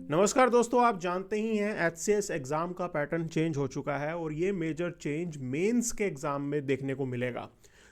नमस्कार दोस्तों, आप जानते ही हैं एचसीएस एग्ज़ाम का पैटर्न चेंज हो चुका है और ये मेजर चेंज मेंस के एग्ज़ाम में देखने को मिलेगा,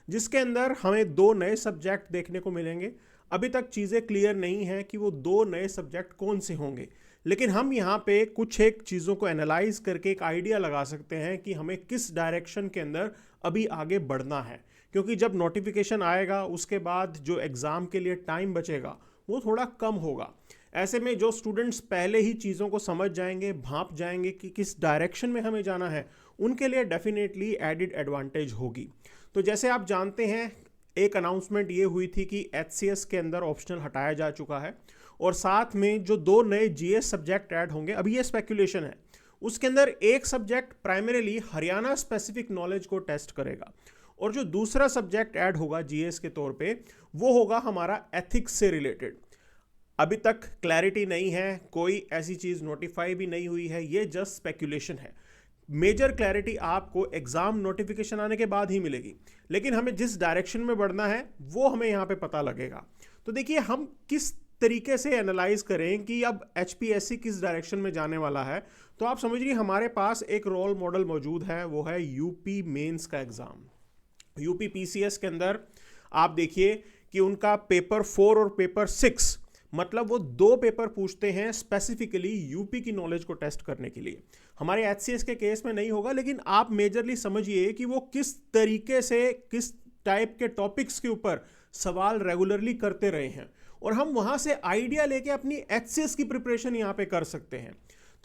जिसके अंदर हमें दो नए सब्जेक्ट देखने को मिलेंगे। अभी तक चीज़ें क्लियर नहीं हैं कि वो दो नए सब्जेक्ट कौन से होंगे, लेकिन हम यहाँ पे कुछ एक चीज़ों को एनालाइज करके एक आइडिया लगा सकते हैं कि हमें किस डायरेक्शन के अंदर अभी आगे बढ़ना है। क्योंकि जब नोटिफिकेशन आएगा उसके बाद जो एग्ज़ाम के लिए टाइम बचेगा वो थोड़ा कम होगा। ऐसे में जो स्टूडेंट्स पहले ही चीज़ों को समझ जाएंगे, भांप जाएंगे कि किस डायरेक्शन में हमें जाना है, उनके लिए डेफिनेटली एडिड एडवांटेज होगी। तो जैसे आप जानते हैं, एक अनाउंसमेंट ये हुई थी कि एचसीएस के अंदर ऑप्शनल हटाया जा चुका है और साथ में जो दो नए जीएस सब्जेक्ट ऐड होंगे, अभी ये स्पेकुलेशन है, उसके अंदर एक subject primarily Haryana specific knowledge को टेस्ट करेगा और जो दूसरा सब्जेक्ट ऐड होगा जीएस के तौर पे वो होगा हमारा एथिक्स से रिलेटेड। अभी तक क्लैरिटी नहीं है, कोई ऐसी चीज़ नोटिफाई भी नहीं हुई है, ये जस्ट स्पेक्यूलेशन है। मेजर क्लैरिटी आपको एग्ज़ाम नोटिफिकेशन आने के बाद ही मिलेगी, लेकिन हमें जिस डायरेक्शन में बढ़ना है वो हमें यहाँ पे पता लगेगा। तो देखिए, हम किस तरीके से एनालाइज करें कि अब एचपीएससी किस डायरेक्शन में जाने वाला है। तो आप समझिए हमारे पास एक रोल मॉडल मौजूद है, वो है यूपी मेंस का एग्ज़ाम। यूपी पीसीएस के अंदर आप देखिए कि उनका पेपर 4 और पेपर 6, मतलब वो दो पेपर पूछते हैं स्पेसिफिकली यूपी की नॉलेज को टेस्ट करने के लिए। हमारे एचसीएस के केस में नहीं होगा, लेकिन आप मेजरली समझिए कि वो किस तरीके से, किस टाइप के टॉपिक्स के ऊपर सवाल रेगुलरली करते रहे हैं और हम वहां से आइडिया लेके अपनी एचसीएस की प्रिपरेशन यहाँ पे कर सकते हैं।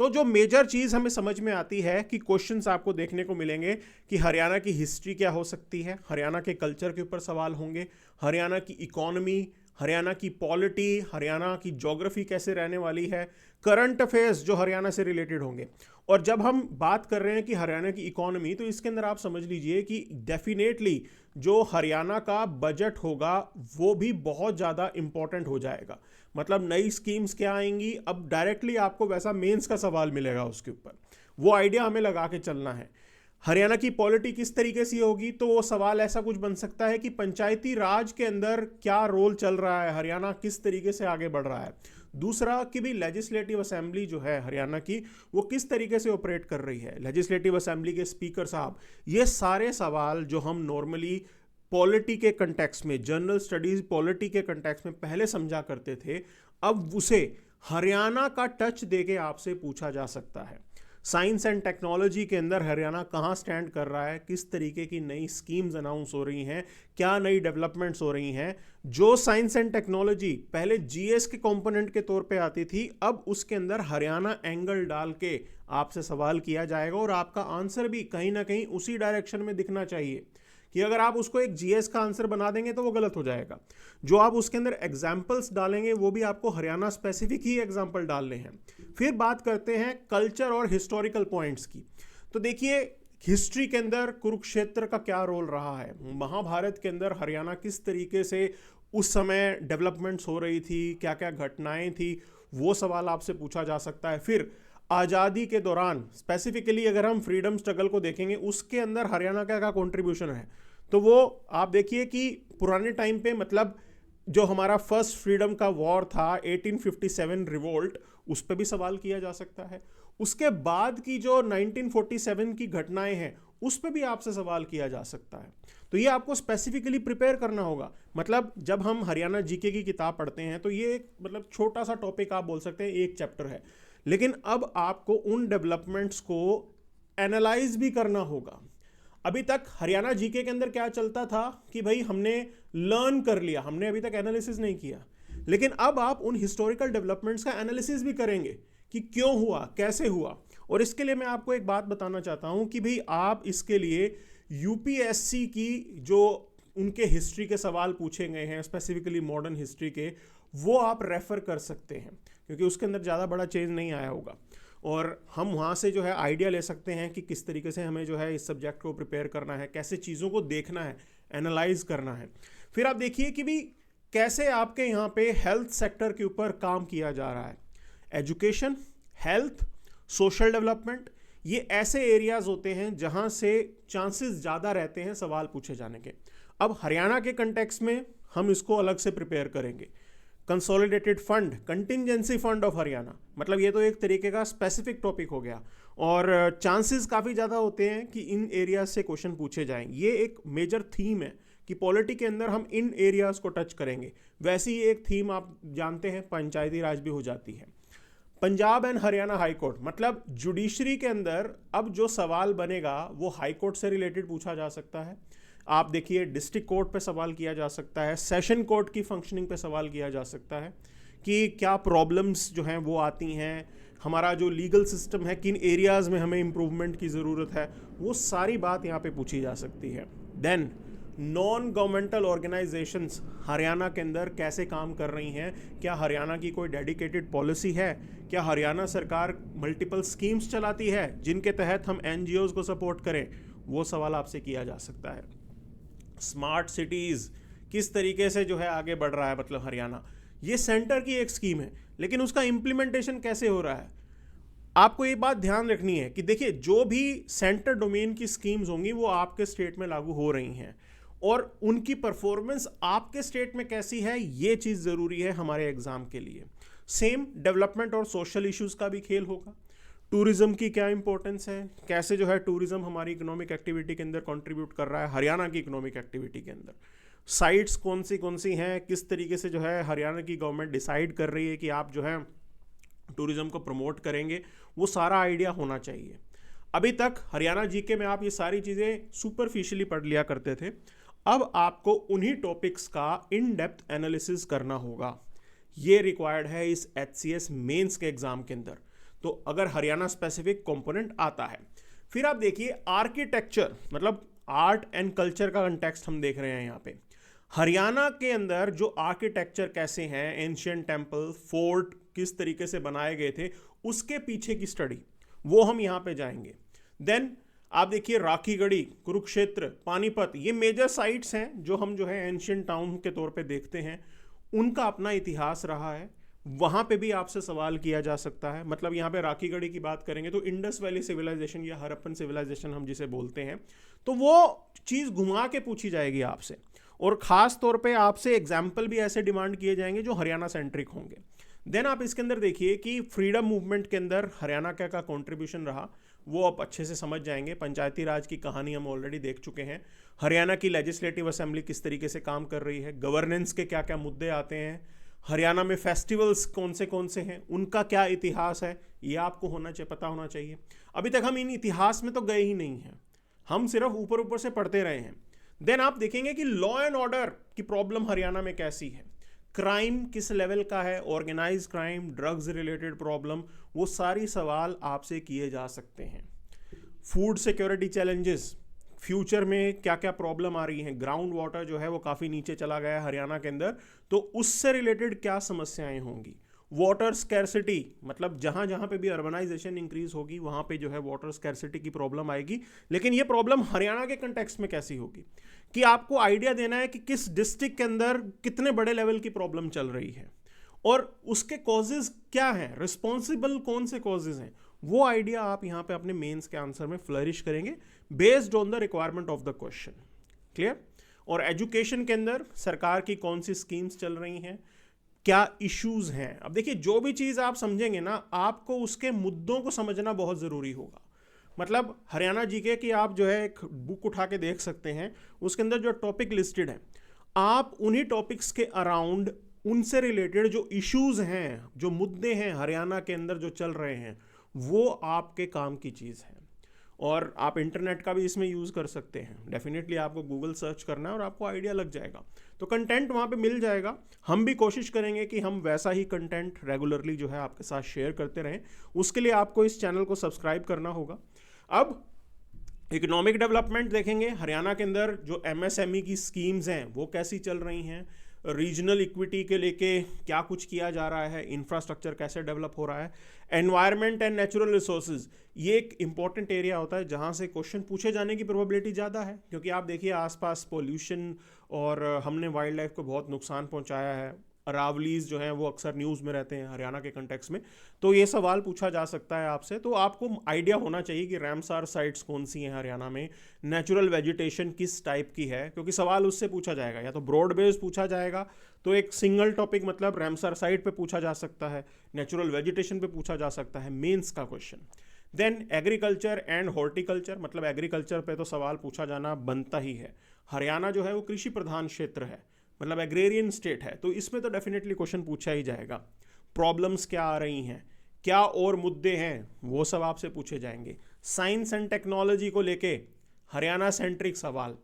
तो जो मेजर चीज़ हमें समझ में आती है कि क्वेश्चंस आपको देखने को मिलेंगे कि हरियाणा की हिस्ट्री क्या हो सकती है, हरियाणा के कल्चर के ऊपर सवाल होंगे, हरियाणा की इकोनॉमी, हरियाणा की पॉलिटी, हरियाणा की ज्योग्राफी कैसे रहने वाली है, करंट अफेयर्स जो हरियाणा से रिलेटेड होंगे। और जब हम बात कर रहे हैं कि हरियाणा की इकोनॉमी, तो इसके अंदर आप समझ लीजिए कि डेफिनेटली जो हरियाणा का बजट होगा वो भी बहुत ज़्यादा इंपॉर्टेंट हो जाएगा। मतलब नई स्कीम्स क्या आएंगी, अब डायरेक्टली आपको वैसा मेंस का सवाल मिलेगा उसके ऊपर, वो आइडिया हमें लगा के चलना है। हरियाणा की पॉलिटी किस तरीके से होगी, तो वो सवाल ऐसा कुछ बन सकता है कि पंचायती राज के अंदर क्या रोल चल रहा है, हरियाणा किस तरीके से आगे बढ़ रहा है। दूसरा कि भी लेजिस्लेटिव असेंबली जो है हरियाणा की, वो किस तरीके से ऑपरेट कर रही है, लेजिस्लेटिव असेंबली के स्पीकर साहब। ये सारे सवाल जो हम नॉर्मली पॉलिटी के कंटेक्स्ट में, जनरल स्टडीज पॉलिटी के कंटेक्स्ट में पहले समझा करते थे, अब उसे हरियाणा का टच देके आपसे पूछा जा सकता है। साइंस एंड टेक्नोलॉजी के अंदर हरियाणा कहाँ स्टैंड कर रहा है, किस तरीके की नई स्कीम्स अनाउंस हो रही हैं, क्या नई डेवलपमेंट्स हो रही हैं। जो साइंस एंड टेक्नोलॉजी पहले जीएस के कंपोनेंट के तौर पे आती थी, अब उसके अंदर हरियाणा एंगल डाल के आपसे सवाल किया जाएगा और आपका आंसर भी कहीं ना कहीं उसी डायरेक्शन में दिखना चाहिए। कि अगर आप उसको एक जीएस का आंसर बना देंगे तो वो गलत हो जाएगा। जो आप उसके अंदर एग्जाम्पल्स डालेंगे वो भी आपको हरियाणा स्पेसिफिक ही एग्जाम्पल डालने हैं। फिर बात करते हैं कल्चर और हिस्टोरिकल पॉइंट्स की। तो देखिए, हिस्ट्री के अंदर कुरुक्षेत्र का क्या रोल रहा है, महाभारत के अंदर हरियाणा किस तरीके से उस समय डेवलपमेंट्स हो रही थी, क्या क्या घटनाएं थी, वो सवाल आपसे पूछा जा सकता है। फिर आज़ादी के दौरान स्पेसिफिकली अगर हम फ्रीडम स्ट्रगल को देखेंगे, उसके अंदर हरियाणा का क्या कॉन्ट्रीब्यूशन है, तो वो आप देखिए कि पुराने टाइम पे, मतलब जो हमारा फर्स्ट फ्रीडम का वॉर था 1857 रिवोल्ट, उस पर भी सवाल किया जा सकता है। उसके बाद की जो 1947 की घटनाएं हैं उस पर भी आपसे सवाल किया जा सकता है। तो ये आपको स्पेसिफिकली प्रिपेयर करना होगा। मतलब जब हम हरियाणा जीके की किताब पढ़ते हैं तो ये एक मतलब छोटा सा टॉपिक आप बोल सकते हैं, एक चैप्टर है, लेकिन अब आपको उन डेवलपमेंट्स को एनालाइज भी करना होगा। अभी तक हरियाणा जीके के अंदर क्या चलता था कि भाई हमने लर्न कर लिया, हमने अभी तक एनालिसिस नहीं किया, लेकिन अब आप उन हिस्टोरिकल डेवलपमेंट्स का एनालिसिस भी करेंगे कि क्यों हुआ, कैसे हुआ। और इसके लिए मैं आपको एक बात बताना चाहता हूं कि भाई आप इसके लिए यूपीएससी की जो उनके हिस्ट्री के सवाल पूछे गए हैं, स्पेसिफिकली मॉडर्न हिस्ट्री के, वो आप रेफर कर सकते हैं, क्योंकि उसके अंदर ज़्यादा बड़ा चेंज नहीं आया होगा और हम वहाँ से जो है आइडिया ले सकते हैं कि किस तरीके से हमें जो है इस सब्जेक्ट को प्रिपेयर करना है, कैसे चीज़ों को देखना है, एनालाइज करना है। फिर आप देखिए कि भी कैसे आपके यहाँ पे हेल्थ सेक्टर के ऊपर काम किया जा रहा है। एजुकेशन, हेल्थ, सोशल डेवलपमेंट, ये ऐसे एरियाज होते हैं जहाँ से चांसेस ज़्यादा रहते हैं सवाल पूछे जाने के। अब हरियाणा के कंटेक्स्ट में हम इसको अलग से प्रिपेयर करेंगे। Consolidated fund, contingency fund of Haryana, मतलब ये तो एक तरीके का स्पेसिफिक टॉपिक हो गया और चांसेस काफ़ी ज़्यादा होते हैं कि इन एरियाज से क्वेश्चन पूछे जाएं। ये एक मेजर थीम है कि पॉलिटी के अंदर हम इन एरियाज को टच करेंगे। वैसी ही एक थीम आप जानते हैं पंचायती राज भी हो जाती है। Punjab and Haryana high court, मतलब जुडिशरी के अंदर अब जो सवाल बनेगा वो हाई कोर्ट से रिलेटेड पूछा जा सकता है। आप देखिए डिस्ट्रिक्ट कोर्ट पे सवाल किया जा सकता है, सेशन कोर्ट की फंक्शनिंग पे सवाल किया जा सकता है कि क्या प्रॉब्लम्स जो हैं वो आती हैं, हमारा जो लीगल सिस्टम है किन एरियाज़ में हमें इम्प्रूवमेंट की ज़रूरत है, वो सारी बात यहाँ पे पूछी जा सकती है। Then non governmental organisations Haryana के अंदर कैसे काम कर रही हैं, क्या हरियाणा की कोई डेडिकेटेड पॉलिसी है, क्या हरियाणा सरकार मल्टीपल स्कीम्स चलाती है जिनके तहत हम एनजीओज को सपोर्ट करें, वो सवाल आपसे किया जा सकता है। स्मार्ट सिटीज़ किस तरीके से जो है आगे बढ़ रहा है, मतलब हरियाणा, ये सेंटर की एक स्कीम है लेकिन उसका इम्प्लीमेंटेशन कैसे हो रहा है। आपको ये बात ध्यान रखनी है कि देखिए जो भी सेंटर डोमेन की स्कीम्स होंगी वो आपके स्टेट में लागू हो रही हैं और उनकी परफॉर्मेंस आपके स्टेट में कैसी है ये चीज़ ज़रूरी है हमारे एग्जाम के लिए। सेम डेवलपमेंट और सोशल इश्यूज़ का भी खेल होगा। टूरिज्म की क्या इंपॉर्टेंस है, कैसे जो है टूरिज्म हमारी इकोनॉमिक एक्टिविटी के अंदर कंट्रीब्यूट कर रहा है हरियाणा की इकोनॉमिक एक्टिविटी के अंदर, साइट्स कौन सी हैं, किस तरीके से जो है हरियाणा की गवर्नमेंट डिसाइड कर रही है कि आप जो है टूरिज्म को प्रमोट करेंगे, वो सारा आइडिया होना चाहिए। अभी तक हरियाणा जीके में आप ये सारी चीज़ें सुपरफिशियली पढ़ लिया करते थे, अब आपको उन्हीं टॉपिक्स का इन डेप्थ एनालिसिस करना होगा। ये रिक्वायर्ड है इस HCS मेंस के एग्जाम के अंदर। तो अगर हरियाणा स्पेसिफिक कंपोनेंट आता है, फिर आप देखिए आर्किटेक्चर, मतलब आर्ट एंड कल्चर का कंटेक्स्ट हम देख रहे हैं यहाँ पे। हरियाणा के अंदर जो आर्किटेक्चर कैसे हैं, एंशिएंट टेम्पल, फोर्ट किस तरीके से बनाए गए थे, उसके पीछे की स्टडी, वो हम यहाँ पे जाएंगे। देन आप देखिए राखीगढ़ी, कुरुक्षेत्र, पानीपत, ये मेजर साइट्स हैं जो हम जो है एंशिएंट टाउन के तौर पे देखते हैं। उनका अपना इतिहास रहा है, वहाँ पे भी आपसे सवाल किया जा सकता है। मतलब यहाँ पे राखीगढ़ी की बात करेंगे तो इंडस वैली सिविलाइजेशन या हड़प्पन सिविलाइजेशन हम जिसे बोलते हैं, तो वो चीज़ घुमा के पूछी जाएगी आपसे और ख़ास तौर पे आपसे एग्जाम्पल भी ऐसे डिमांड किए जाएंगे जो हरियाणा सेंट्रिक होंगे। देन आप इसके अंदर देखिए कि फ्रीडम मूवमेंट के अंदर हरियाणा का कंट्रीब्यूशन रहा, वो आप अच्छे से समझ जाएंगे। पंचायती राज की कहानी हम ऑलरेडी देख चुके हैं। हरियाणा की लेजिस्लेटिव असेंबली किस तरीके से काम कर रही है, गवर्नेंस के क्या क्या मुद्दे आते हैं, हरियाणा में फेस्टिवल्स कौन से हैं, उनका क्या इतिहास है, ये आपको पता होना चाहिए। अभी तक हम इन इतिहास में तो गए ही नहीं हैं, हम सिर्फ ऊपर ऊपर से पढ़ते रहे हैं। देन आप देखेंगे कि लॉ एंड ऑर्डर की प्रॉब्लम हरियाणा में कैसी है, क्राइम किस लेवल का है, organise crime, drugs related problem, वो सारी सवाल आपसे किए जा सकते हैं। फूड सिक्योरिटी चैलेंजेस, फ्यूचर में क्या क्या प्रॉब्लम आ रही है, ग्राउंड वाटर जो है वो काफ़ी नीचे चला गया है हरियाणा के अंदर, तो उससे रिलेटेड क्या समस्याएं होंगी। वाटर स्कैरसिटी, मतलब जहाँ जहाँ पे भी अर्बनाइजेशन इंक्रीज होगी वहाँ पे जो है वाटर स्कैरसिटी की प्रॉब्लम आएगी, लेकिन ये प्रॉब्लम हरियाणा के कंटेक्स्ट में कैसी होगी कि आपको आइडिया देना है कि किस डिस्ट्रिक्ट के अंदर कितने बड़े लेवल की प्रॉब्लम चल रही है और उसके कॉजेज क्या हैं, रिस्पॉन्सिबल कौन से कॉजेज हैं, वो आइडिया आप यहाँ पे अपने मेंस के आंसर में फ्लरिश करेंगे based on the requirement of the question. Clear. और एजुकेशन के अंदर सरकार की कौन सी स्कीम्स चल रही हैं, क्या इश्यूज हैं। अब देखिए जो भी चीज़ आप समझेंगे ना, आपको उसके मुद्दों को समझना बहुत ज़रूरी होगा। मतलब हरियाणा जीके की आप जो है एक बुक उठा के देख सकते हैं, उसके अंदर जो टॉपिक लिस्टेड है, आप उन्हीं टॉपिक्स के अराउंड उनसे रिलेटेड जो इश्यूज हैं, जो मुद्दे हैं हरियाणा के अंदर जो चल रहे हैं, वो आपके काम की चीज़ है। और आप इंटरनेट का भी इसमें यूज़ कर सकते हैं। डेफिनेटली आपको गूगल सर्च करना है और आपको आइडिया लग जाएगा, तो कंटेंट वहाँ पे मिल जाएगा। हम भी कोशिश करेंगे कि हम वैसा ही कंटेंट रेगुलरली जो है आपके साथ शेयर करते रहें। उसके लिए आपको इस चैनल को सब्सक्राइब करना होगा। अब इकोनॉमिक डेवलपमेंट देखेंगे, हरियाणा के अंदर जो MSME की स्कीम्स हैं वो कैसी चल रही हैं, रीजनल इक्विटी के लेके क्या कुछ किया जा रहा है, इंफ्रास्ट्रक्चर कैसे डेवलप हो रहा है, एनवायरनमेंट एंड नेचुरल रिसोर्सेज, ये एक इंपॉर्टेंट एरिया होता है जहाँ से क्वेश्चन पूछे जाने की प्रोबेबिलिटी ज़्यादा है, क्योंकि आप देखिए आसपास पोल्यूशन और हमने वाइल्ड लाइफ को बहुत नुकसान पहुँचाया है, अरावलीज जो हैं वो अक्सर न्यूज़ में रहते हैं हरियाणा के कंटेक्स में, तो ये सवाल पूछा जा सकता है आपसे। तो आपको आइडिया होना चाहिए कि रामसार साइट्स कौन सी हैं हरियाणा में, नेचुरल वेजिटेशन किस टाइप की है, क्योंकि सवाल उससे पूछा जाएगा। या तो ब्रॉड बेस्ड पूछा जाएगा, तो एक सिंगल टॉपिक मतलब रामसार साइट पे पूछा जा सकता है, नेचुरल वेजिटेशन पे पूछा जा सकता है, मेंस का question. Then agriculture and horticulture, मतलब एग्रीकल्चर पे तो सवाल पूछा जाना बनता ही है। हरियाणा जो है वो कृषि प्रधान क्षेत्र है, मतलब एग्रेरियन स्टेट है, तो इसमें तो डेफिनेटली क्वेश्चन पूछा ही जाएगा। प्रॉब्लम्स क्या आ रही हैं, क्या और मुद्दे हैं, वो सब आपसे पूछे जाएंगे। साइंस एंड टेक्नोलॉजी को लेके हरियाणा सेंट्रिक सवाल,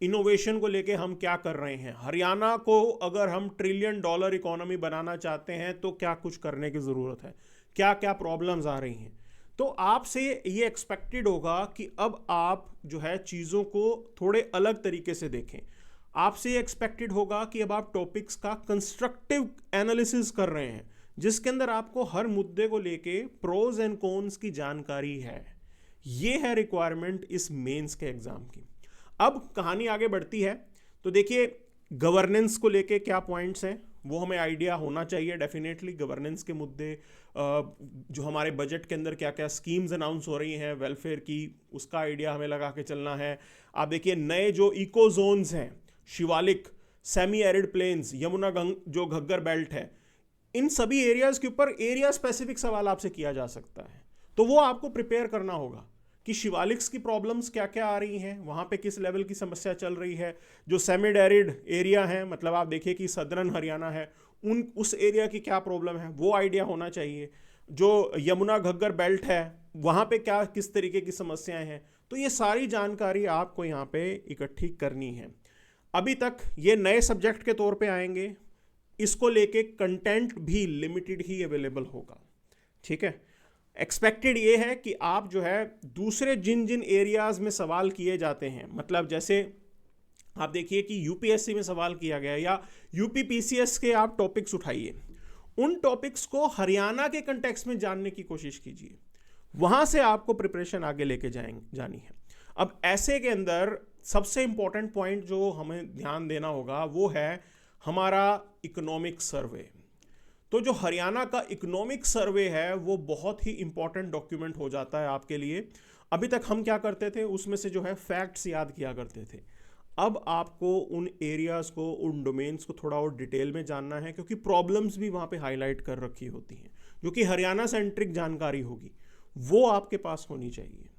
इनोवेशन को लेके हम क्या कर रहे हैं, हरियाणा को अगर हम $1 ट्रिलियन इकोनॉमी बनाना चाहते हैं तो क्या कुछ करने की ज़रूरत है, क्या क्या प्रॉब्लम्स आ रही हैं। तो आपसे ये एक्सपेक्टेड होगा कि अब आप जो है चीज़ों को थोड़े अलग तरीके से देखें। आपसे ये एक्सपेक्टेड होगा कि अब आप टॉपिक्स का कंस्ट्रक्टिव एनालिसिस कर रहे हैं, जिसके अंदर आपको हर मुद्दे को लेके प्रोज एंड कॉन्स की जानकारी है। ये है रिक्वायरमेंट इस मेंस के एग्जाम की। अब कहानी आगे बढ़ती है, तो देखिए गवर्नेंस को लेके क्या पॉइंट्स हैं वो हमें आइडिया होना चाहिए डेफिनेटली। गवर्नेंस के मुद्दे, जो हमारे बजट के अंदर क्या क्या स्कीम्स अनाउंस हो रही हैं वेलफेयर की, उसका आइडिया हमें लगा के चलना है। आप देखिए नए जो इको जोन्स हैं, Shivalik, semi arid plains, Yamuna जो घग्गर बेल्ट है, इन सभी एरियाज के ऊपर एरिया स्पेसिफिक सवाल आपसे किया जा सकता है। तो वो आपको प्रिपेयर करना होगा कि शिवालिक्स की प्रॉब्लम्स क्या क्या आ रही हैं, वहाँ पे किस लेवल की समस्या चल रही है। जो सेमी एरिड एरिया है, मतलब आप देखिए कि सदर्न हरियाणा है, उस एरिया की क्या प्रॉब्लम है वो आइडिया होना चाहिए। जो यमुना घग्गर बेल्ट है वहाँ पे क्या किस तरीके की समस्याएं हैं, तो ये सारी जानकारी आपको यहाँ पे इकट्ठी करनी है। अभी तक ये नए सब्जेक्ट के तौर पे आएंगे, इसको लेके कंटेंट भी लिमिटेड ही अवेलेबल होगा, ठीक है। एक्सपेक्टेड ये है कि आप जो है दूसरे जिन जिन एरियाज में सवाल किए जाते हैं, मतलब जैसे आप देखिए कि यूपीएससी में सवाल किया गया या यूपीपीसीएस के आप टॉपिक्स उठाइए, उन टॉपिक्स को हरियाणा के कंटेक्स्ट में जानने की कोशिश कीजिए, वहाँ से आपको प्रिपरेशन आगे लेके जानी है। अब ऐसे के अंदर सबसे इंपॉर्टेंट पॉइंट जो हमें ध्यान देना होगा वो है हमारा इकोनॉमिक सर्वे। तो जो हरियाणा का इकोनॉमिक सर्वे है वो बहुत ही इंपॉर्टेंट डॉक्यूमेंट हो जाता है आपके लिए। अभी तक हम क्या करते थे, उसमें से जो है फैक्ट्स याद किया करते थे। अब आपको उन एरियाज़ को, उन डोमेन्स को थोड़ा और डिटेल में जानना है, क्योंकि प्रॉब्लम्स भी वहाँ पे हाईलाइट कर रखी होती हैं, जो कि हरियाणा सेंट्रिक जानकारी होगी, वो आपके पास होनी चाहिए।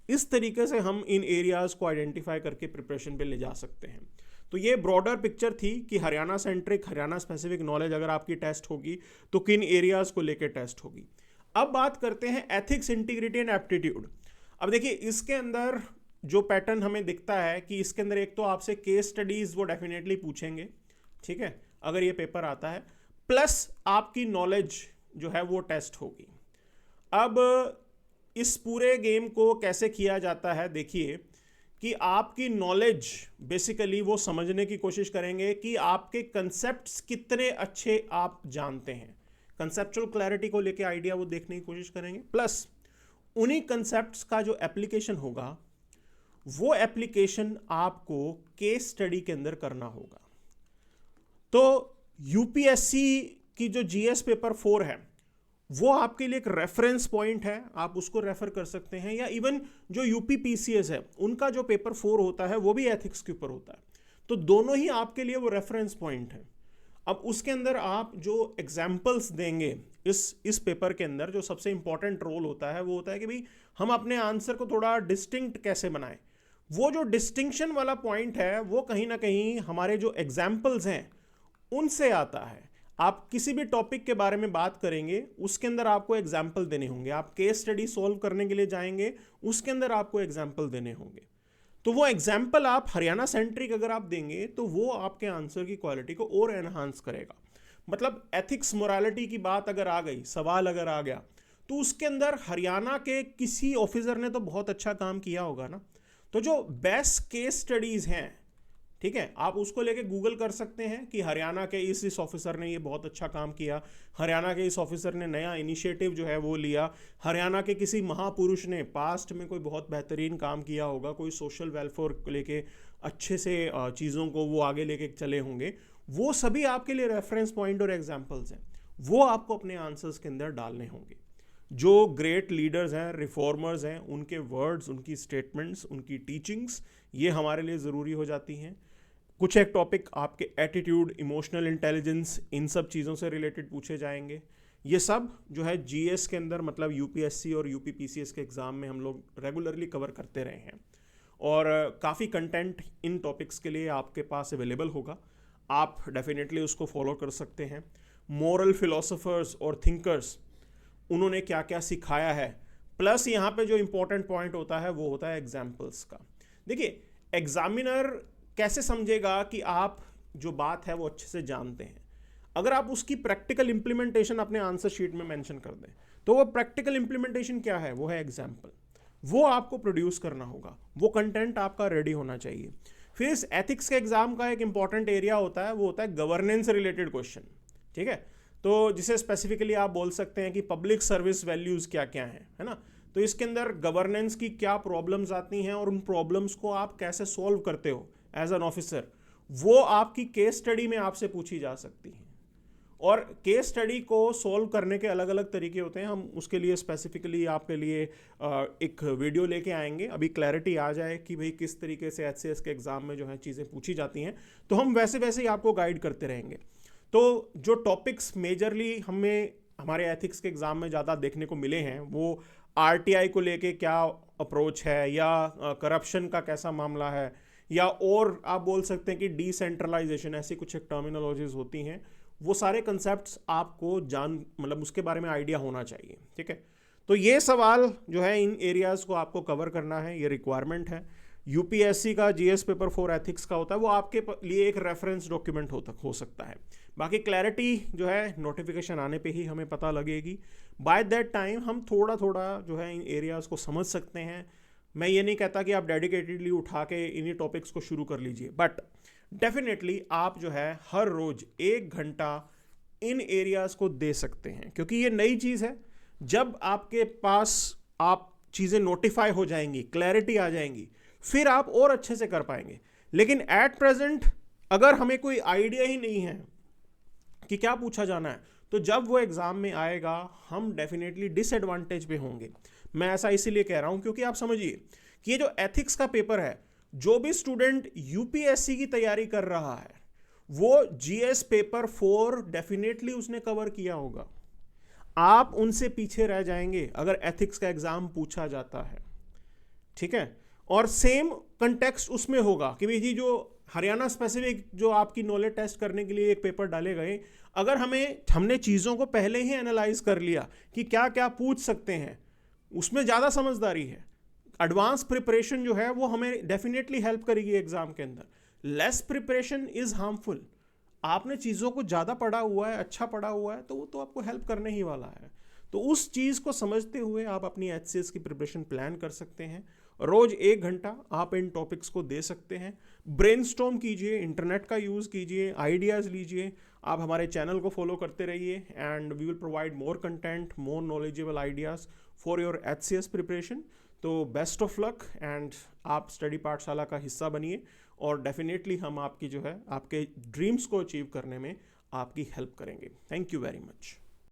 इस तरीके से हम इन एरियाज़ को आइडेंटिफाई करके प्रिपरेशन पे ले जा सकते हैं। तो ये ब्रॉडर पिक्चर थी कि Haryana centric, Haryana specific knowledge अगर आपकी टेस्ट होगी तो किन एरियाज़ को लेकर टेस्ट होगी। अब बात करते हैं एथिक्स, इंटीग्रिटी एंड एप्टीट्यूड। अब देखिए इसके अंदर जो पैटर्न हमें दिखता है कि इसके अंदर एक तो आपसे केस स्टडीज़ वो डेफिनेटली पूछेंगे, ठीक है, अगर ये पेपर आता है, प्लस आपकी नॉलेज जो है वो टेस्ट होगी। अब इस पूरे गेम को कैसे किया जाता है, देखिए कि आपकी नॉलेज बेसिकली वो समझने की कोशिश करेंगे कि आपके कंसेप्ट्स कितने अच्छे आप जानते हैं, कंसेप्चुअल क्लैरिटी को लेके आइडिया वो देखने की कोशिश करेंगे, प्लस उन्हीं कंसेप्ट्स का जो एप्लीकेशन होगा वो एप्लीकेशन आपको केस स्टडी के अंदर करना होगा। तो यूपीएससी की जो जीएस पेपर 4 है वो आपके लिए एक रेफरेंस पॉइंट है, आप उसको रेफर कर सकते हैं, या इवन जो यूपीपीसीएस है उनका जो पेपर 4 होता है वो भी एथिक्स के ऊपर होता है, तो दोनों ही आपके लिए वो रेफरेंस पॉइंट है। अब उसके अंदर आप जो एग्जाम्पल्स देंगे इस पेपर के अंदर, जो सबसे इंपॉर्टेंट रोल होता है वो होता है कि भाई हम अपने आंसर को थोड़ा डिस्टिंक्ट कैसे बनाएं। वो जो डिस्टिंक्शन वाला पॉइंट है वो कहीं ना कहीं हमारे जो एग्जाम्पल्स हैं उनसे आता है। आप किसी भी टॉपिक के बारे में बात करेंगे उसके अंदर आपको एग्जाम्पल देने होंगे, आप केस स्टडी सॉल्व करने के लिए जाएंगे उसके अंदर आपको एग्जाम्पल देने होंगे, तो वो एग्जाम्पल आप हरियाणा सेंट्रिक अगर आप देंगे तो वो आपके आंसर की क्वालिटी को और एनहांस करेगा। मतलब एथिक्स मोरालिटी की बात अगर आ गई, सवाल अगर आ गया, तो उसके अंदर हरियाणा के किसी ऑफिसर ने तो बहुत अच्छा काम किया होगा ना। तो जो बेस्ट केस स्टडीज हैं, ठीक है, आप उसको लेके गूगल कर सकते हैं कि हरियाणा के इस ऑफिसर ने ये बहुत अच्छा काम किया, हरियाणा के इस ऑफिसर ने नया इनिशिएटिव जो है वो लिया, हरियाणा के किसी महापुरुष ने पास्ट में कोई बहुत बेहतरीन काम किया होगा, कोई सोशल वेलफेयर को लेके अच्छे से चीज़ों को वो आगे लेके चले होंगे, वो सभी आपके लिए रेफरेंस पॉइंट और एग्जाम्पल्स हैं, वो आपको अपने आंसर्स के अंदर डालने होंगे। जो ग्रेट लीडर्स हैं, रिफॉर्मर्स हैं, उनके वर्ड्स, उनकी स्टेटमेंट्स, उनकी टीचिंग्स, ये हमारे लिए ज़रूरी हो जाती हैं। कुछ एक टॉपिक आपके एटीट्यूड, इमोशनल इंटेलिजेंस, इन सब चीज़ों से रिलेटेड पूछे जाएंगे। ये सब जो है जीएस के अंदर, मतलब यूपीएससी और यूपीपीसीएस के एग्ज़ाम में हम लोग रेगुलरली कवर करते रहे हैं, और काफ़ी कंटेंट इन टॉपिक्स के लिए आपके पास अवेलेबल होगा। आप डेफिनेटली उसको फॉलो कर सकते हैं। मोरल फिलोसोफर्स और थिंकर्स, उन्होंने क्या क्या सिखाया है, प्लस यहाँ पे जो इम्पोर्टेंट पॉइंट होता है वो होता है एग्जाम्पल्स का। देखिए, एग्जामिनर कैसे समझेगा कि आप जो बात है वो अच्छे से जानते हैं? अगर आप उसकी प्रैक्टिकल इंप्लीमेंटेशन अपने आंसर शीट में मेंशन कर दें, तो वो प्रैक्टिकल इंप्लीमेंटेशन क्या है? वो है एग्जाम्पल। वो आपको प्रोड्यूस करना होगा, वो कंटेंट आपका रेडी होना चाहिए। फिर इस एथिक्स के एग्जाम का एक इंपॉर्टेंट एरिया होता है, वो होता है गवर्नेंस रिलेटेड क्वेश्चन। ठीक है, तो जिसे स्पेसिफिकली आप बोल सकते हैं कि पब्लिक सर्विस वैल्यूज क्या क्या हैं, है ना। तो इसके अंदर गवर्नेंस की क्या प्रॉब्लम्स आती हैं और उन प्रॉब्लम्स को आप कैसे सॉल्व करते हो एज एन ऑफिसर, वो आपकी केस स्टडी में आपसे पूछी जा सकती है। और केस स्टडी को सॉल्व करने के अलग अलग तरीके होते हैं, हम उसके लिए स्पेसिफिकली आपके लिए एक वीडियो लेके आएंगे। अभी क्लैरिटी आ जाए कि भाई किस तरीके से एचसीएस के एग्ज़ाम में जो है चीज़ें पूछी जाती हैं, तो हम वैसे वैसे ही आपको गाइड करते रहेंगे। तो जो टॉपिक्स मेजरली हमें हमारे एथिक्स के एग्ज़ाम में ज़्यादा देखने को मिले हैं, वो आरटीआई को लेके क्या अप्रोच है, या करप्शन का कैसा मामला है, या और आप बोल सकते हैं कि डिसेंट्रलाइजेशन, ऐसी कुछ एक टर्मिनोलॉजीज होती हैं। वो सारे कंसेप्ट्स आपको मतलब उसके बारे में आइडिया होना चाहिए। ठीक है, तो ये सवाल जो है इन एरियाज़ को आपको कवर करना है, ये रिक्वायरमेंट है। यूपीएससी का जीएस पेपर 4 एथिक्स का होता है, वो आपके लिए एक रेफरेंस डॉक्यूमेंट हो सकता है। बाकी क्लैरिटी जो है नोटिफिकेशन आने पे ही हमें पता लगेगी। बाय दैट टाइम हम थोड़ा थोड़ा जो है इन एरियाज़ को समझ सकते हैं। मैं ये नहीं कहता कि आप डेडिकेटेडली उठा के इन्हीं टॉपिक्स को शुरू कर लीजिए, बट डेफिनेटली आप जो है हर रोज 1 घंटा इन एरियाज को दे सकते हैं, क्योंकि ये नई चीज़ है। जब आपके पास आप चीज़ें नोटिफाई हो जाएंगी, क्लैरिटी आ जाएंगी, फिर आप और अच्छे से कर पाएंगे। लेकिन एट प्रेजेंट अगर हमें कोई आइडिया ही नहीं है कि क्या पूछा जाना है, तो जब वो एग्ज़ाम में आएगा हम डेफिनेटली डिसएडवांटेज पे होंगे। मैं ऐसा इसीलिए कह रहा हूं क्योंकि आप समझिए कि ये जो एथिक्स का पेपर है, जो भी स्टूडेंट यूपीएससी की तैयारी कर रहा है, वो जीएस पेपर 4 डेफिनेटली उसने कवर किया होगा। आप उनसे पीछे रह जाएंगे अगर एथिक्स का एग्जाम पूछा जाता है। ठीक है, और सेम कंटेक्स्ट उसमें होगा कि भाई जी जो हरियाणा स्पेसिफिक जो आपकी नॉलेज टेस्ट करने के लिए एक पेपर डाले गए, अगर हमने चीज़ों को पहले ही एनालाइज कर लिया कि क्या क्या पूछ सकते हैं, उसमें ज़्यादा समझदारी है। एडवांस प्रिपरेशन जो है वो हमें डेफिनेटली हेल्प करेगी एग्जाम के अंदर। Less preparation is harmful. आपने चीज़ों को ज़्यादा पढ़ा हुआ है, अच्छा पढ़ा हुआ है, तो वो तो आपको हेल्प करने ही वाला है। तो उस चीज़ को समझते हुए आप अपनी एचसीएस की प्रिपरेशन प्लान कर सकते हैं। रोज 1 घंटा आप इन टॉपिक्स को दे सकते हैं। ब्रेनस्टॉर्म कीजिए, इंटरनेट का यूज़ कीजिए, आइडियाज़ लीजिए। आप हमारे चैनल को फॉलो करते रहिए and we will provide more content, more knowledgeable ideas for your HCS preparation. तो बेस्ट ऑफ लक एंड आप स्टडी पाठशाला का हिस्सा बनिए, और डेफिनेटली हम आपकी जो है आपके ड्रीम्स को अचीव करने में आपकी हेल्प करेंगे। Thank you very much.